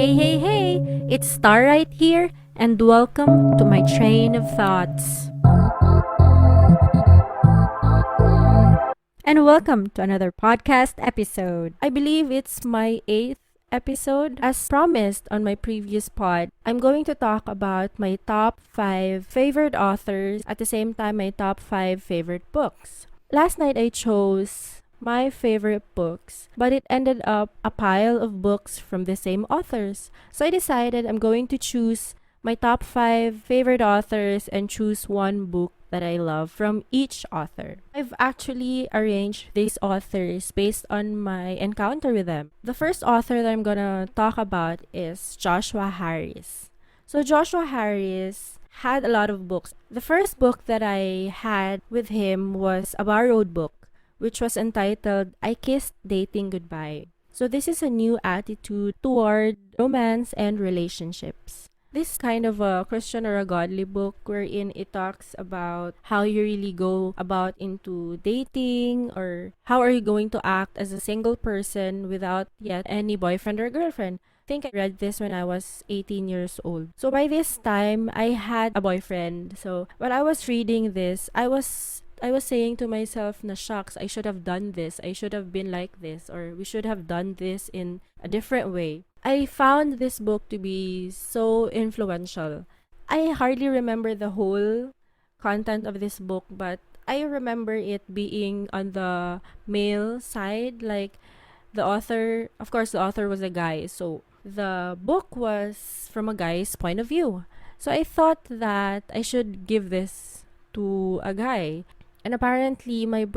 Hey, hey, hey! It's Star right here, and welcome to my train of thoughts. And welcome to another podcast episode. I believe it's my eighth episode. As promised on my previous pod, I'm going to talk about my top 5 favorite authors, at the same time, my top 5 favorite books. Last night, I chose my favorite books, but it ended up a pile of books from the same authors. So I decided I'm going to choose my top 5 favorite authors and choose one book that I love from each author. I've actually arranged these authors based on my encounter with them. The first author that I'm gonna talk about is Joshua Harris. So Joshua Harris had a lot of books. The first book that I had with him was a borrowed book, which was entitled I Kissed Dating Goodbye. So this is a new attitude toward romance and relationships. This is kind of a Christian or a godly book wherein it talks about how you really go about into dating, or how are you going to act as a single person without yet any boyfriend or girlfriend. I think I read this when I was 18 years old. So by this time, I had a boyfriend. So while I was reading this, I was saying to myself, na shucks, I should have done this. I should have been like this, or we should have done this in a different way. I found this book to be so influential. I hardly remember the whole content of this book, but I remember it being on the male side. Like, the author, of course, the author was a guy. So the book was from a guy's point of view. So I thought that I should give this to a guy. And apparently, my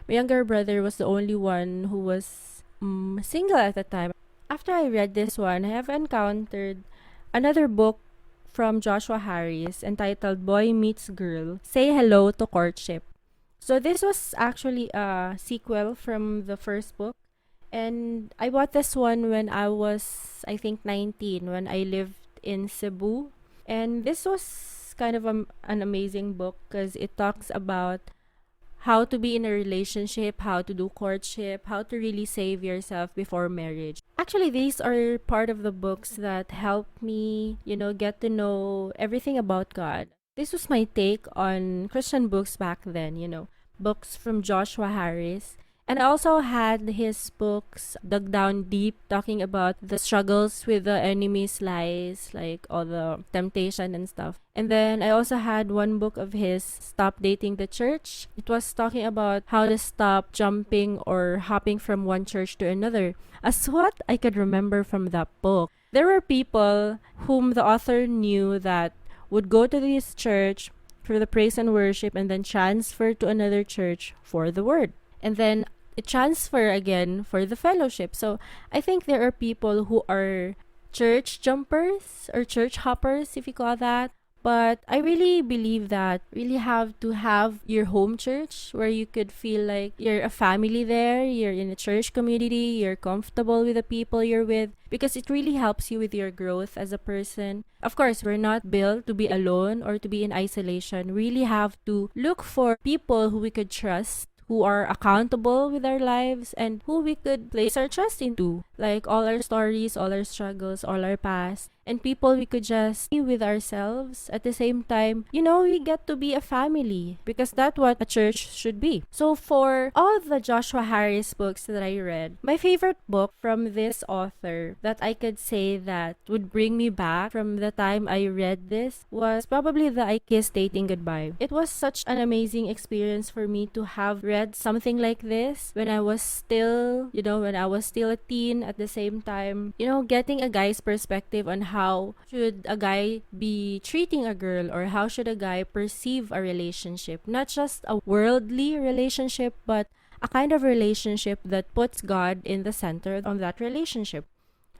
younger brother, was the only one who was single at the time. After I read this one, I have encountered another book from Joshua Harris entitled Boy Meets Girl, Say Hello to Courtship. So this was actually a sequel from the first book. And I bought this one when I was, I think, 19, when I lived in Cebu. And this was kind of an amazing book because it talks about how to be in a relationship, how to do courtship, how to really save yourself before marriage. Actually, these are part of the books that helped me, get to know everything about God. This was my take on Christian books back then, books from Joshua Harris. And I also had his books dug down deep, talking about the struggles with the enemy's lies, like all the temptation and stuff. And then I also had one book of his, Stop Dating the Church. It was talking about how to stop jumping or hopping from one church to another. As what I could remember from that book, there were people whom the author knew that would go to this church for the praise and worship and then transfer to another church for the word. And then it transfer again for the fellowship. So I think there are people who are church jumpers or church hoppers, if you call that. But I really believe that really have to have your home church where you could feel like you're a family there, you're in a church community, you're comfortable with the people you're with, because it really helps you with your growth as a person. Of course, we're not built to be alone or to be in isolation. We really have to look for people who we could trust, who are accountable with our lives, and who we could place our trust into. Like all our stories, all our struggles, all our past, and people we could just be with ourselves. At the same time, we get to be a family because that's what a church should be. So for all the Joshua Harris books that I read, my favorite book from this author that I could say that would bring me back from the time I read this was probably the I Kissed Dating Goodbye. It was such an amazing experience for me to have read something like this when I was still, a teen. At the same time, getting a guy's perspective on how should a guy be treating a girl, or how should a guy perceive a relationship. Not just a worldly relationship, but a kind of relationship that puts God in the center of that relationship.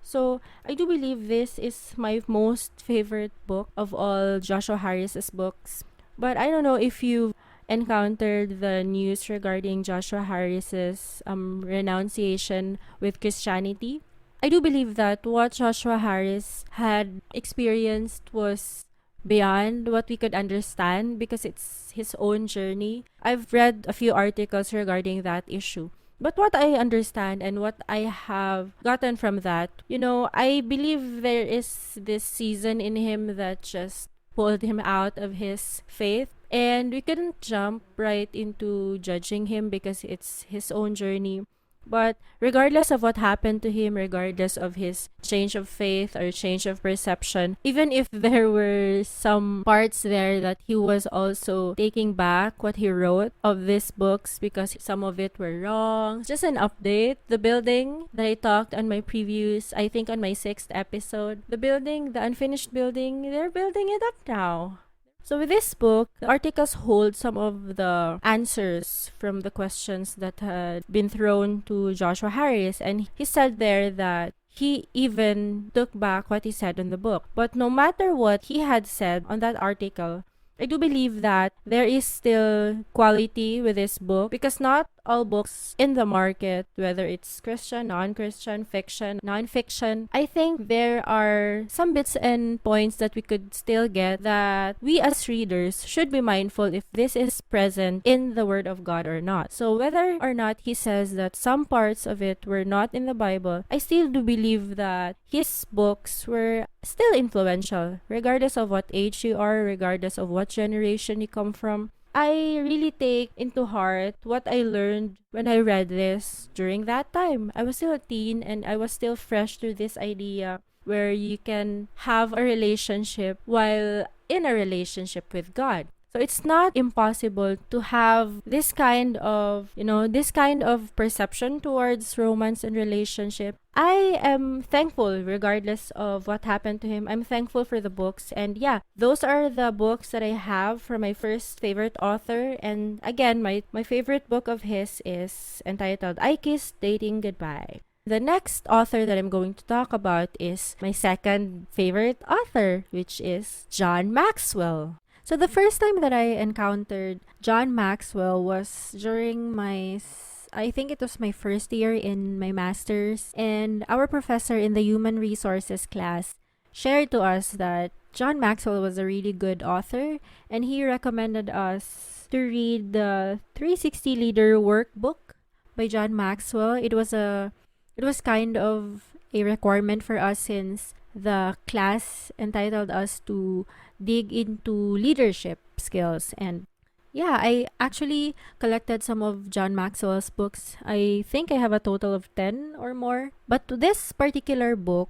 So I do believe this is my most favorite book of all Joshua Harris's books. But I don't know if you've encountered the news regarding Joshua Harris's renunciation with Christianity. I do believe that what Joshua Harris had experienced was beyond what we could understand because it's his own journey. I've read a few articles regarding that issue. But what I understand and what I have gotten from that, I believe there is this season in him that just pulled him out of his faith. And we couldn't jump right into judging him because it's his own journey. But regardless of what happened to him, regardless of his change of faith or change of perception, even if there were some parts there that he was also taking back what he wrote of these books because some of it were wrong. Just an update, the building that I talked on my previous, I think on my 6th episode, the building, the unfinished building, they're building it up now. So with this book, the articles hold some of the answers from the questions that had been thrown to Joshua Harris, and he said there that he even took back what he said in the book. But no matter what he had said on that article, I do believe that there is still quality with this book because not all books in the market, whether it's Christian, non-Christian, fiction, non-fiction, I think there are some bits and points that we could still get that we as readers should be mindful if this is present in the Word of God or not. So whether or not he says that some parts of it were not in the Bible, I still do believe that his books were still influential, regardless of what age you are, regardless of what generation you come from. I really take into heart what I learned when I read this during that time. I was still a teen and I was still fresh to this idea where you can have a relationship while in a relationship with God. So it's not impossible to have this kind of, this kind of perception towards romance and relationship. I am thankful regardless of what happened to him. I'm thankful for the books. And yeah, those are the books that I have from my first favorite author. And again, my favorite book of his is entitled I Kissed Dating Goodbye. The next author that I'm going to talk about is my second favorite author, which is John Maxwell. So the first time that I encountered John Maxwell was during I think it was my first year in my master's, and our professor in the human resources class shared to us that John Maxwell was a really good author, and he recommended us to read the 360 Leader Workbook by John Maxwell. It was kind of a requirement for us since the class entitled us to dig into leadership skills. And yeah, I actually collected some of John Maxwell's books. I think I have a total of 10 or more. But to this particular book,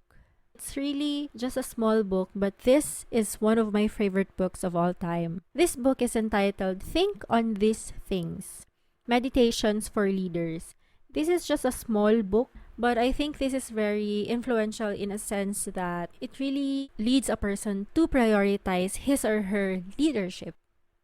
it's really just a small book, but this is one of my favorite books of all time. This book is entitled Think on These Things, Meditations for Leaders. This is just a small book, but I think this is very influential in a sense that it really leads a person to prioritize his or her leadership.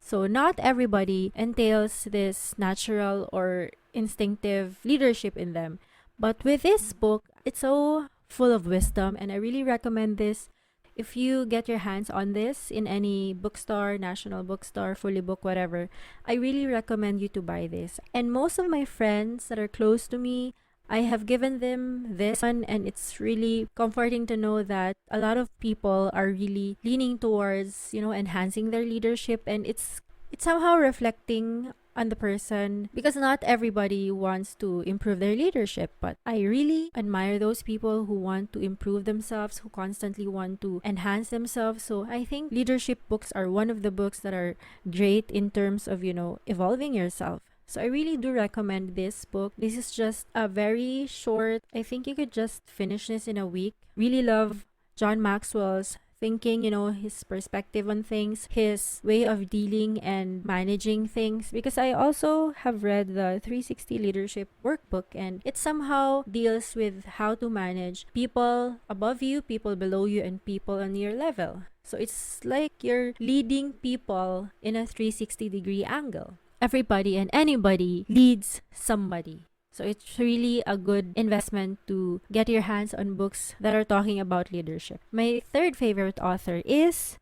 So not everybody entails this natural or instinctive leadership in them. But with this book, it's so full of wisdom, and I really recommend this. If you get your hands on this in any bookstore, National Bookstore, Fully Book, whatever, I really recommend you to buy this. And most of my friends that are close to me, I have given them this one, and it's really comforting to know that a lot of people are really leaning towards, enhancing their leadership, and it's somehow reflecting on the person because not everybody wants to improve their leadership, but I really admire those people who want to improve themselves, who constantly want to enhance themselves. So I think leadership books are one of the books that are great in terms of, evolving yourself. So I really do recommend this book. This is just a very short, I think you could just finish this in a week. Really love John Maxwell's thinking, his perspective on things, his way of dealing and managing things. Because I also have read the 360 Leadership Workbook, and it somehow deals with how to manage people above you, people below you, and people on your level. So it's like you're leading people in a 360-degree angle. Everybody and anybody leads somebody. So it's really a good investment to get your hands on books that are talking about leadership. My third favorite author is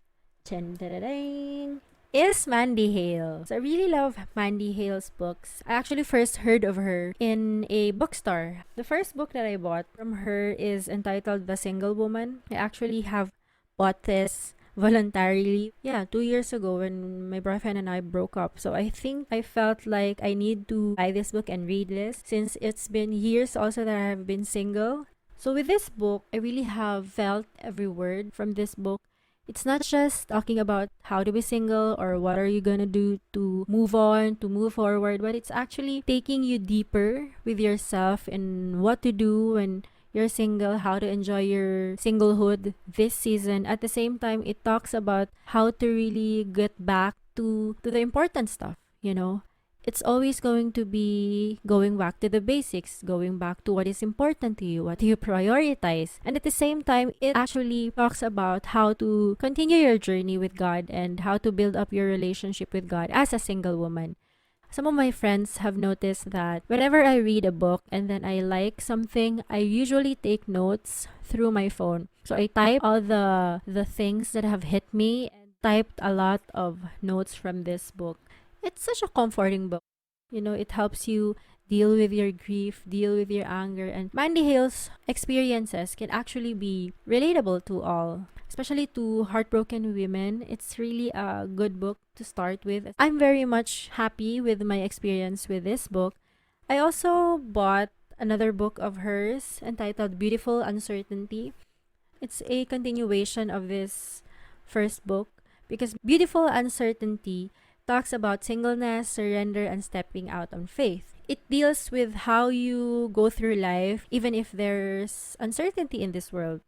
Mandy Hale. So I really love Mandy Hale's books. I actually first heard of her in a bookstore. The first book that I bought from her is entitled The Single Woman. I actually have bought this voluntarily. Yeah, 2 years ago when my boyfriend and I broke up. So I think I felt like I need to buy this book and read this since it's been years also that I have been single. So with this book, I really have felt every word from this book. It's not just talking about how to be single or what are you going to do to move on, to move forward, but it's actually taking you deeper with yourself and what to do when you're single, how to enjoy your singlehood this season. At the same time, it talks about how to really get back to the important stuff, you know. It's always going to be going back to the basics, going back to what is important to you, what do you prioritize. And at the same time, it actually talks about how to continue your journey with God and how to build up your relationship with God as a single woman. Some of my friends have noticed that whenever I read a book and then I like something, I usually take notes through my phone. So I type all the things that have hit me and typed a lot of notes from this book. It's such a comforting book. You know, it helps you deal with your grief, deal with your anger, and Mandy Hale's experiences can actually be relatable to all, especially to heartbroken women. It's really a good book to start with. I'm very much happy with my experience with this book. I also bought another book of hers entitled Beautiful Uncertainty. It's a continuation of this first book because Beautiful Uncertainty talks about singleness, surrender, and stepping out on faith. It deals with how you go through life even if there's uncertainty in this world.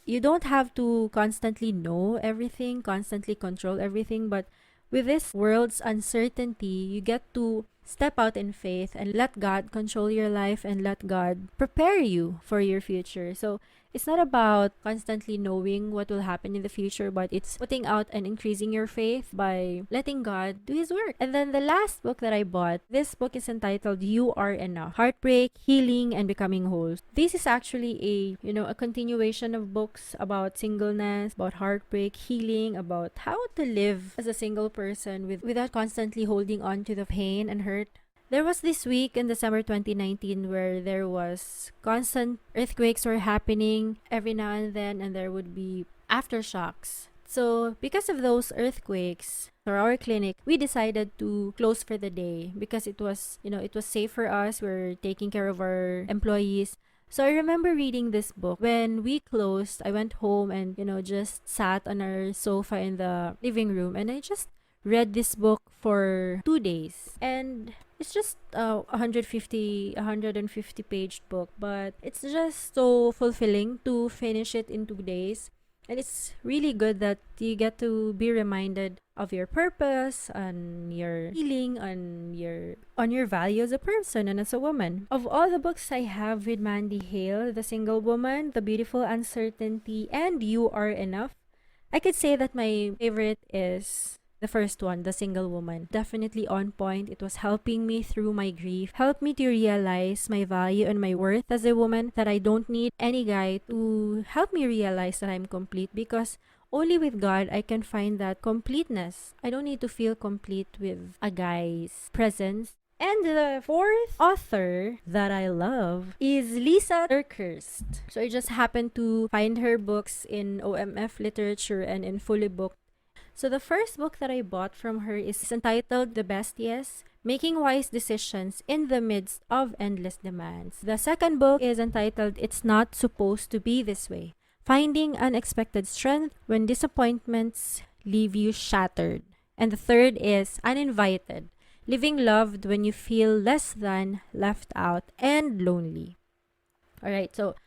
You don't have to constantly know everything, constantly control everything, but with this world's uncertainty, you get to step out in faith and let God control your life and let God prepare you for your future. So it's not about constantly knowing what will happen in the future, but it's putting out and increasing your faith by letting God do His work. And then the last book that I bought, this book is entitled You Are Enough: Heartbreak, Healing, and Becoming Whole. This is actually a continuation of books about singleness, about heartbreak, healing, about how to live as a single person without constantly holding on to the pain and hurt. There was this week in December 2019 where there was constant earthquakes were happening every now and then, and there would be aftershocks. So because of those earthquakes, for our clinic, we decided to close for the day because it was safe for us. We're taking care of our employees. So I remember reading this book. When we closed, I went home and, just sat on our sofa in the living room and I just read this book for 2 days. And it's just a 150 page book, but it's just so fulfilling to finish it in 2 days. And it's really good that you get to be reminded of your purpose, on your healing, on your value as a person and as a woman. Of all the books I have with Mandy Hale, The Single Woman, The Beautiful Uncertainty, and You Are Enough, I could say that my favorite is the first one, The Single Woman. Definitely on point. It was helping me through my grief, helped me to realize my value and my worth as a woman, that I don't need any guy to help me realize that I'm complete, because only with God I can find that completeness. I don't need to feel complete with a guy's presence. And the fourth author that I love is Lisa Durkhurst. So I just happened to find her books in OMF Literature and in Fully Booked. So the first book that I bought from her is entitled The Best Yes: Making Wise Decisions in the Midst of Endless Demands. The second book is entitled It's Not Supposed to Be This Way: Finding Unexpected Strength When Disappointments Leave You Shattered. And the third is Uninvited: Living Loved When You Feel Less Than, Left Out, and Lonely. Alright, so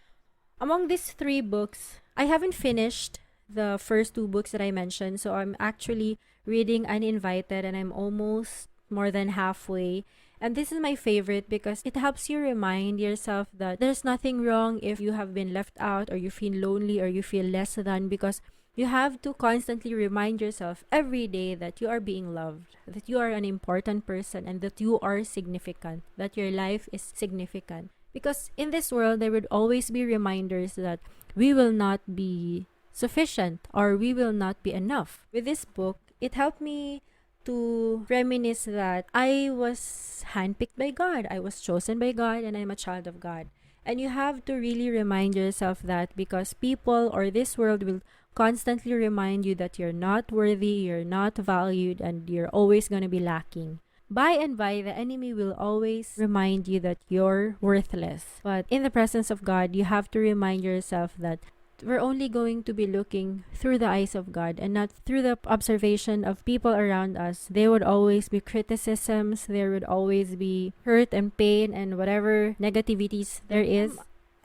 among these three books, I haven't finished the first two books that I mentioned. So I'm actually reading Uninvited and I'm almost more than halfway. And this is my favorite because it helps you remind yourself that there's nothing wrong if you have been left out or you feel lonely or you feel less than, because you have to constantly remind yourself every day that you are being loved, that you are an important person, and that you are significant, that your life is significant. Because in this world, there would always be reminders that we will not be sufficient or we will not be enough. With this book, it helped me to reminisce that I was handpicked by God, I was chosen by God, and I'm a child of God. And you have to really remind yourself that, because people or this world will constantly remind you that you're not worthy, you're not valued, and you're always going to be lacking. By and by, the enemy will always remind you that you're worthless. But in the presence of God, you have to remind yourself that we're only going to be looking through the eyes of God and not through the observation of people around us. There would always be criticisms, there would always be hurt and pain and whatever negativities there is.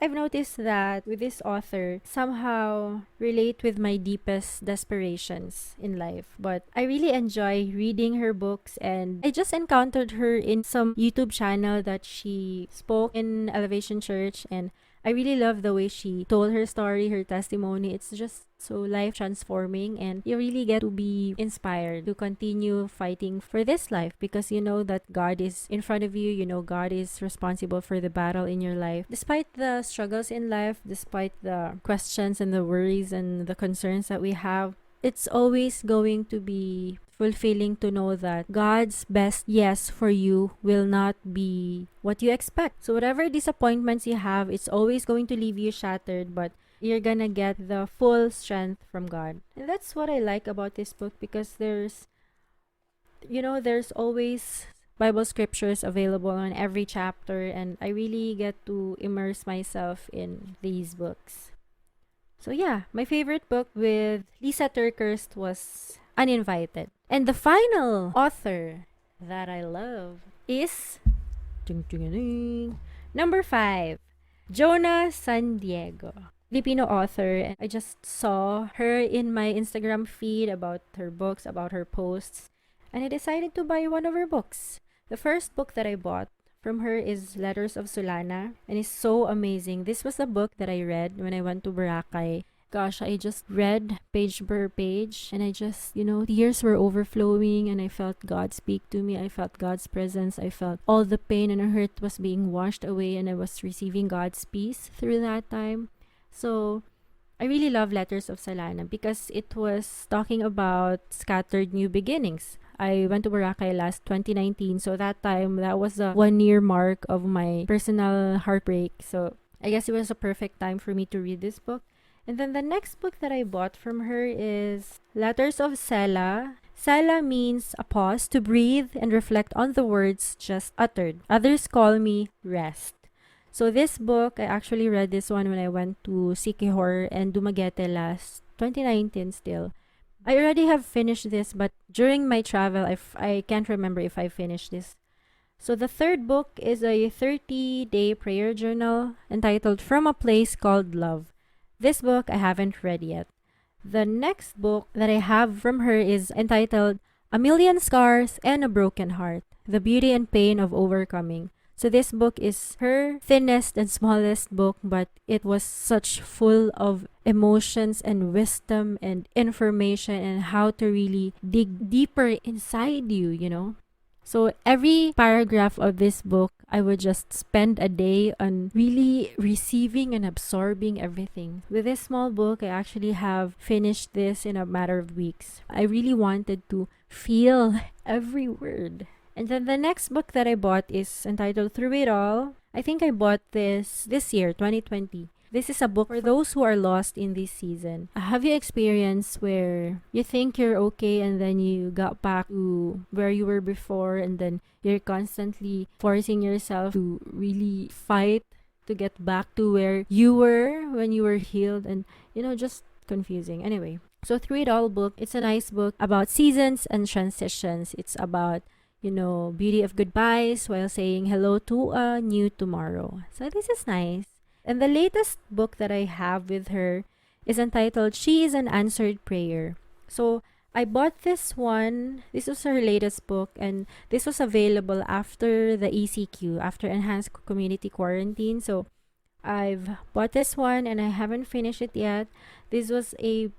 I've noticed that with this author, somehow relate with my deepest desperations in life. But I really enjoy reading her books, and I just encountered her in some YouTube channel that she spoke in Elevation Church, and I really love the way she told her story, her testimony. It's just so life transforming, and you really get to be inspired to continue fighting for this life because you know that God is in front of you. You know God is responsible for the battle in your life. Despite the struggles in life, despite the questions and the worries and the concerns that we have, it's always going to be fulfilling to know that God's best yes for you will not be what you expect. So whatever disappointments you have, it's always going to leave you shattered, but you're gonna get the full strength from God. And that's what I like about this book because there's always Bible scriptures available on every chapter, and I really get to immerse myself in these books. So yeah, my favorite book with Lisa Turkhurst was Uninvited. And the final author that I love is number 5, Jonah San Diego. Filipino author. I just saw her in my Instagram feed about her books, about her posts, and I decided to buy one of her books. The first book that I bought from her is Letters of Solana, and it's so amazing. This was a book that I read when I went to Boracay. Gosh, I just read page per page, and I just, tears were overflowing, and I felt God speak to me. I felt God's presence. I felt all the pain and hurt was being washed away, and I was receiving God's peace through that time. So I really love Letters of Solana because it was talking about scattered new beginnings. I went to Boracay last 2019, so that time, that was the 1-year mark of my personal heartbreak. So I guess it was a perfect time for me to read this book. And then the next book that I bought from her is Letters of Selah. Selah means a pause to breathe and reflect on the words just uttered. Others call me rest. So this book, I actually read this one when I went to Siquijor and Dumaguete last 2019 still. I already have finished this, but during my travel, I can't remember if I finished this. So the third book is a 30-day prayer journal entitled From a Place Called Love. This book I haven't read yet. The next book that I have from her is entitled A Million Scars and a Broken Heart, The Beauty and Pain of Overcoming. So this book is her thinnest and smallest book, but it was such full of emotions and wisdom and information and how to really dig deeper inside you. So every paragraph of this book, I would just spend a day on really receiving and absorbing everything. With this small book, I actually have finished this in a matter of weeks. I really wanted to feel every word. And then the next book that I bought is entitled Through It All. I think I bought this year, 2020. This is a book for those who are lost in this season. Have you experienced where you think you're okay and then you got back to where you were before, and then you're constantly forcing yourself to really fight to get back to where you were when you were healed, and just confusing. Anyway, so Through It All book, it's a nice book about seasons and transitions. It's about beauty of goodbyes while saying hello to a new tomorrow. So this is nice. And the latest book that I have with her is entitled She is an Answered Prayer. So I bought this one. This was her latest book, and this was available after the ECQ, after Enhanced Community Quarantine. So I've bought this one and I haven't finished it yet. This was a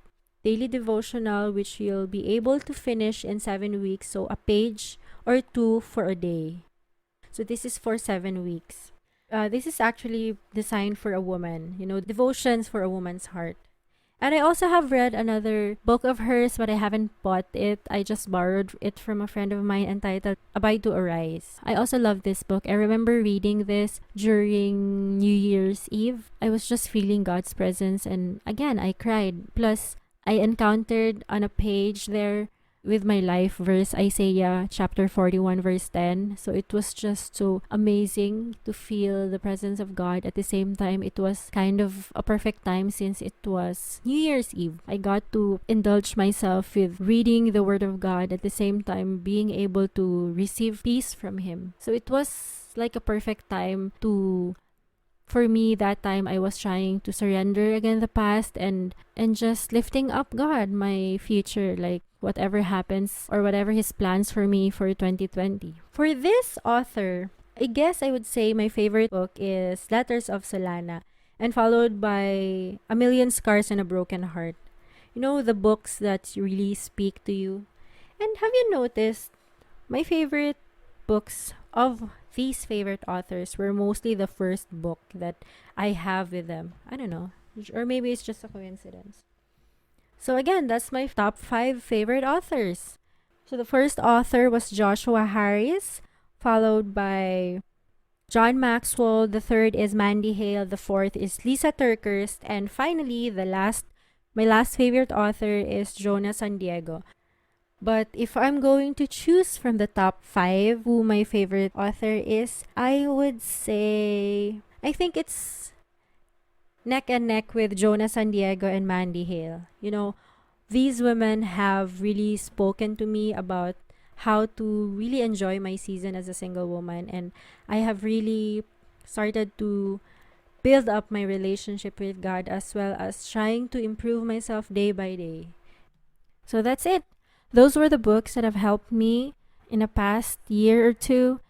daily devotional which you'll be able to finish in 7 weeks. So a page or 2 for a day. So this is for 7 weeks. This is actually designed for a woman, devotions for a woman's heart. And I also have read another book of hers, but I haven't bought it. I just borrowed it from a friend of mine entitled Abide to Arise. I also love this book. I remember reading this during New Year's Eve. I was just feeling God's presence, and again, I cried. Plus, I encountered on a page there with my life verse, Isaiah chapter 41 verse 10. So it was just so amazing to feel the presence of God. At the same time, it was kind of a perfect time since it was New Year's Eve. I got to indulge myself with reading the Word of God, at the same time being able to receive peace from Him. So it was like a perfect time to, for me, that time I was trying to surrender again the past, and just lifting up God, my future, like whatever happens or whatever His plans for me for 2020. For this author, I guess I would say my favorite book is Letters of Solana, and followed by A Million Scars and a Broken Heart. You know, the books that really speak to you. And have you noticed, my favorite books of these favorite authors were mostly the first book that I have with them. I don't know. Or maybe it's just a coincidence. So again, that's my top 5 favorite authors. So the first author was Joshua Harris, followed by John Maxwell. The third is Mandy Hale. The fourth is Lisa Turkhurst. And finally, my last favorite author is Jonah San Diego. But if I'm going to choose from the top 5 who my favorite author is, I would say, I think it's neck and neck with Jonah San Diego and Mandy Hale. You know, these women have really spoken to me about how to really enjoy my season as a single woman, and I have really started to build up my relationship with God, as well as trying to improve myself day by day. So that's it. Those were the books that have helped me in the past year or two.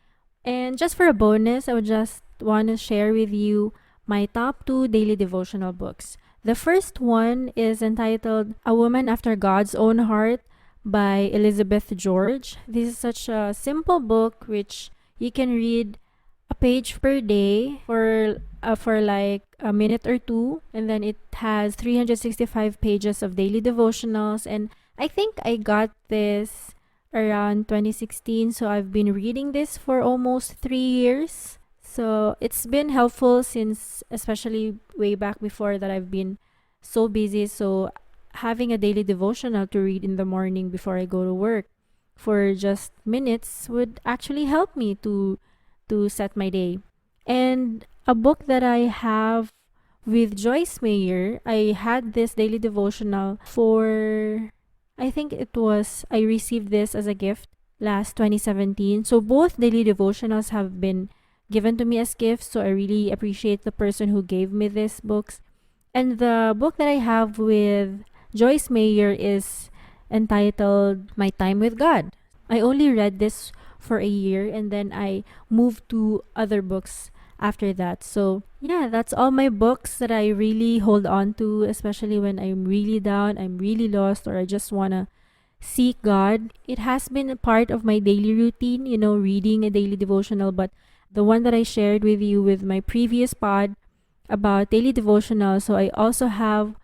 And just for a bonus, I would just want to share with you my top 2 daily devotional books. The first one is entitled A Woman After God's Own Heart by Elizabeth George. This is such a simple book which you can read a page per day for like a minute or two, and then it has 365 pages of daily devotionals, and I think I got this around 2016, so I've been reading this for almost 3 years. So it's been helpful since, especially way back before, that I've been so busy. So having a daily devotional to read in the morning before I go to work for just minutes would actually help me to set my day. And a book that I have with Joyce Meyer, I had this daily devotional for, I think I received this as a gift last 2017. So both daily devotionals have been given to me as gifts. So I really appreciate the person who gave me these books. And the book that I have with Joyce Meyer is entitled My Time with God. I only read this for a year, and then I moved to other books after that. So yeah, that's all my books that I really hold on to, especially when I'm really down, I'm really lost, or I just want to seek God. It has been a part of my daily routine, reading a daily devotional, but the one that I shared with you with my previous pod about daily devotional. So I also have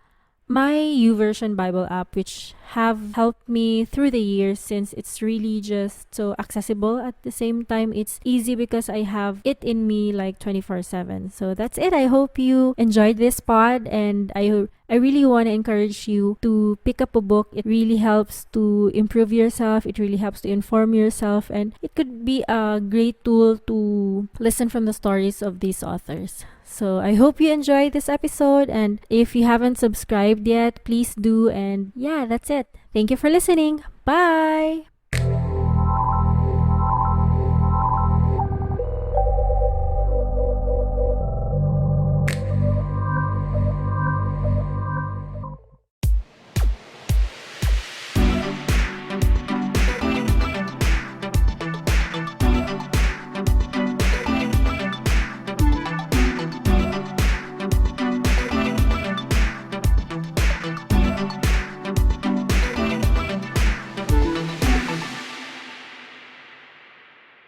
my YouVersion Bible app, which have helped me through the years, since it's really just so accessible. At the same time, it's easy because I have it in me like 24/7. So that's it. I hope you enjoyed this pod, and I really want to encourage you to pick up a book. It really helps to improve yourself. It really helps to inform yourself, and it could be a great tool to listen from the stories of these authors. So I hope you enjoyed this episode, and if you haven't subscribed yet, please do. And yeah, that's it. Thank you for listening. Bye!